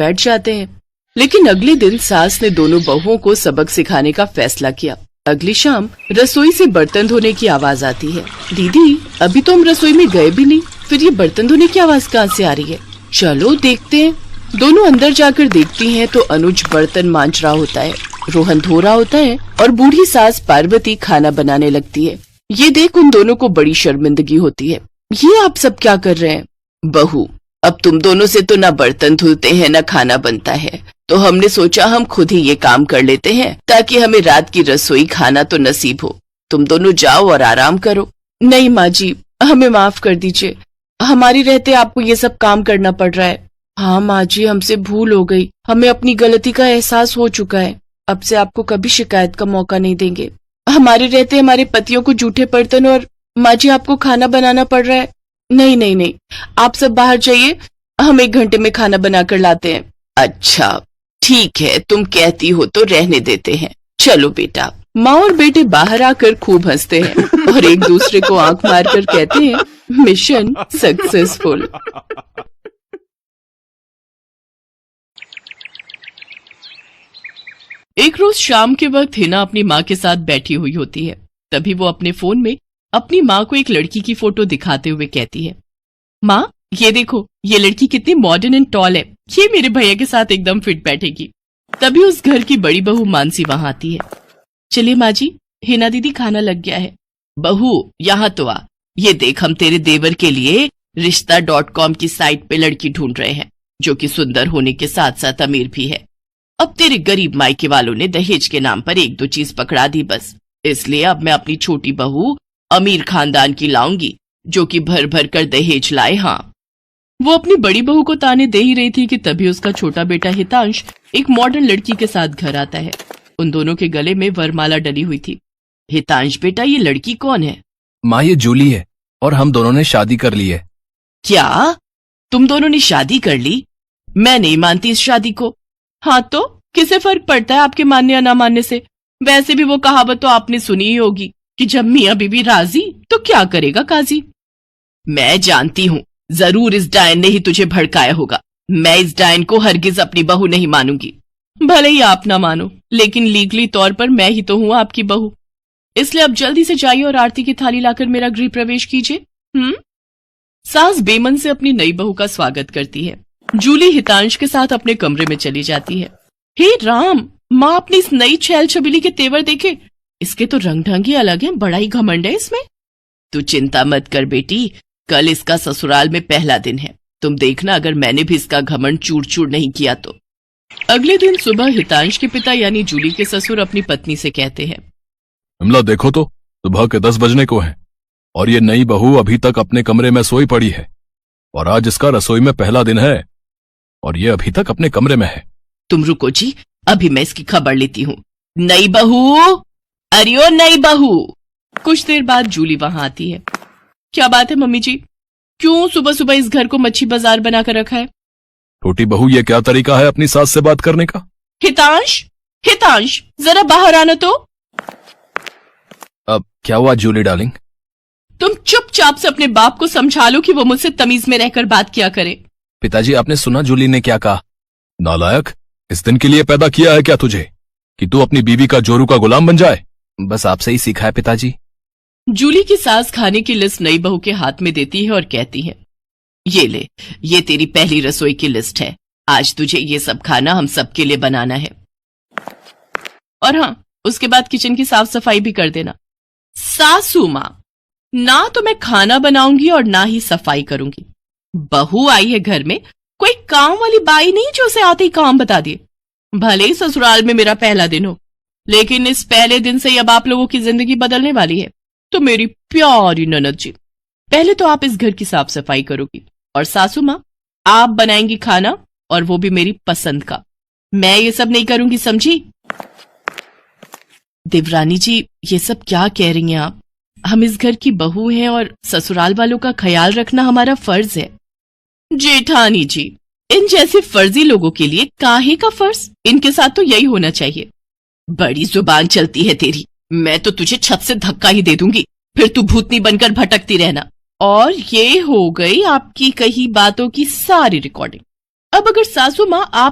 बैठ जाते हैं। लेकिन अगले दिन सास ने दोनों बहुओं को सबक सिखाने का फैसला किया। अगली शाम रसोई से बर्तन धोने की आवाज आती है। दीदी, अभी तो हम रसोई में गए भी नहीं, फिर ये बर्तन धोने की आवाज कहाँ से आ रही है? चलो देखते हैं। दोनों अंदर जाकर देखती हैं तो अनुज बर्तन मांज रहा होता है, रोहन धो रहा होता है और बूढ़ी सास पार्वती खाना बनाने लगती है। ये देख उन दोनों को बड़ी शर्मिंदगी होती है। ये आप सब क्या कर रहे हैं? बहू, अब तुम दोनों से तो ना बर्तन धुलते हैं ना खाना बनता है, तो हमने सोचा हम खुद ही ये काम कर लेते हैं ताकि हमें रात की रसोई खाना तो नसीब हो। तुम दोनों जाओ और आराम करो। नहीं माँ जी, हमें माफ कर दीजिए, हमारी रहते आपको ये सब काम करना पड़ रहा है। हाँ माँ जी, हमसे भूल हो गई, हमें अपनी गलती का एहसास हो चुका है। अब से आपको कभी शिकायत का मौका नहीं देंगे। हमारे रहते हमारे पतियों को जूठे बर्तन और माँ जी आपको खाना बनाना पड़ रहा है। नहीं नहीं नहीं, आप सब बाहर जाइए, हम 1 घंटे में खाना बनाकर लाते हैं। अच्छा ठीक है, तुम कहती हो तो रहने देते हैं। चलो बेटा। माँ और बेटे बाहर आकर खूब हंसते हैं और एक दूसरे को आंख मारकर कहते हैं, मिशन सक्सेसफुल। एक रोज शाम के वक्त हिना अपनी माँ के साथ बैठी हुई होती है। तभी वो अपने फोन में अपनी माँ को एक लड़की की फोटो दिखाते हुए कहती है, माँ ये देखो, ये लड़की कितनी मॉडर्न एंड टॉल है, ये मेरे भैया के साथ एकदम फिट बैठेगी। तभी उस घर की बड़ी बहू मानसी वहां आती है। चलिए माँ जी, हिना दीदी खाना लग गया है। बहू यहाँ तो आ, ये देख हम तेरे देवर के लिए रिश्ता.com की साइट पे लड़की ढूंढ रहे हैं, जो कि सुंदर होने के साथ साथ अमीर भी है। अब तेरे गरीब मायके वालों ने दहेज के नाम पर 1-2 चीज पकड़ा दी बस, इसलिए अब मैं अपनी छोटी बहू अमीर खानदान की लाऊंगी, जो कि भर भर कर दहेज लाए। हाँ, वो अपनी बड़ी बहू को ताने दे ही रही थी कि तभी उसका छोटा बेटा हितांश एक मॉडर्न लड़की के साथ घर आता है। उन दोनों के गले में वरमाला डली हुई थी। हितांश बेटा, ये लड़की कौन है? माँ, ये जूली है और हम दोनों ने शादी कर ली है। क्या? तुम दोनों ने शादी कर ली? मैं नहीं मानती इस शादी को। हाँ तो किसे फर्क पड़ता है आपके मानने या ना मानने से? वैसे भी वो कहावत तो आपने सुनी ही होगी कि जब मियाँ बीबी राजी तो क्या करेगा काजी। मैं जानती हूँ, जरूर इस डायन ने ही तुझे भड़काया होगा। मैं इस डायन को हरगिज अपनी बहू नहीं मानूंगी। भले ही आप ना मानो, लेकिन लीगली तौर पर मैं ही तो हूँ आपकी बहू। इसलिए अब जल्दी से जाइए और आरती की थाली लाकर मेरा गृह प्रवेश कीजिए। सास बेमन से अपनी नई बहू का स्वागत करती है। जूली हितांश के साथ अपने कमरे में चली जाती है। हे राम, माँ अपनी इस नई छैल छबीली के तेवर देखे, इसके तो रंग ढंग ही अलग है, बड़ा ही घमंड है इसमें। तू चिंता मत कर बेटी, कल इसका ससुराल में पहला दिन है, तुम देखना अगर मैंने भी इसका घमंड चूर चूर नहीं किया तो। अगले दिन सुबह हितांश के पिता यानी जूली के ससुर अपनी पत्नी से कहते हैं, विमला देखो तो, सुबह के 10 बजने को है और ये नई बहू अभी तक अपने कमरे में सोई पड़ी है, और आज इसका रसोई में पहला दिन है और ये अभी तक अपने कमरे में है। तुम रुको जी, अभी मैं इसकी खबर लेती हूँ। नई बहू, अरे ओ नई बहू। कुछ देर बाद जूली वहां आती है। क्या बात है मम्मी जी, क्यों सुबह सुबह इस घर को मच्छी बाजार बनाकर रखा है? छोटी बहू, ये क्या तरीका है अपनी सास से बात करने का? हितांश, हितांश जरा बाहर आना तो। अब क्या हुआ जूली डार्लिंग? तुम चुपचाप से अपने बाप को समझा लो कि वो मुझसे तमीज में रहकर बात किया करे। पिताजी, आपने सुना जूली ने क्या कहा? नालायक, इस दिन के लिए पैदा किया है क्या तुझे कि तू अपनी बीवी का जोरू का गुलाम बन जाए? बस आपसे ही सीखा है पिताजी। जूली की सास खाने की लिस्ट नई बहू के हाथ में देती है और कहती है, ये ले, ये तेरी पहली रसोई की लिस्ट है। आज तुझे ये सब खाना हम सबके लिए बनाना है, और हाँ, उसके बाद किचन की साफ सफाई भी कर देना। सासू माँ, ना तो मैं खाना बनाऊंगी और ना ही सफाई करूंगी। बहू आई है घर में, कोई काम वाली बाई नहीं जो उसे आते ही काम बता दिए। भले ही ससुराल में मेरा पहला दिन हो, लेकिन इस पहले दिन से अब आप लोगों की जिंदगी बदलने वाली है। तो मेरी प्यारी ननद जी, पहले तो आप इस घर की साफ सफाई करोगी, और सासू माँ आप बनाएंगी खाना, और वो भी मेरी पसंद का। मैं ये सब नहीं करूंगी, समझी? देवरानी जी, ये सब क्या कह रही हैं आप? हम इस घर की बहू हैं और ससुराल वालों का ख्याल रखना हमारा फर्ज है। जेठानी जी, इन जैसे फर्जी लोगों के लिए काहे का फर्ज? इनके साथ तो यही होना चाहिए। बड़ी जुबान चलती है तेरी, मैं तो तुझे छत से धक्का ही दे दूंगी, फिर तू भूतनी बनकर भटकती रहना। और ये हो गई आपकी कही बातों की सारी रिकॉर्डिंग। अब अगर सासू माँ आप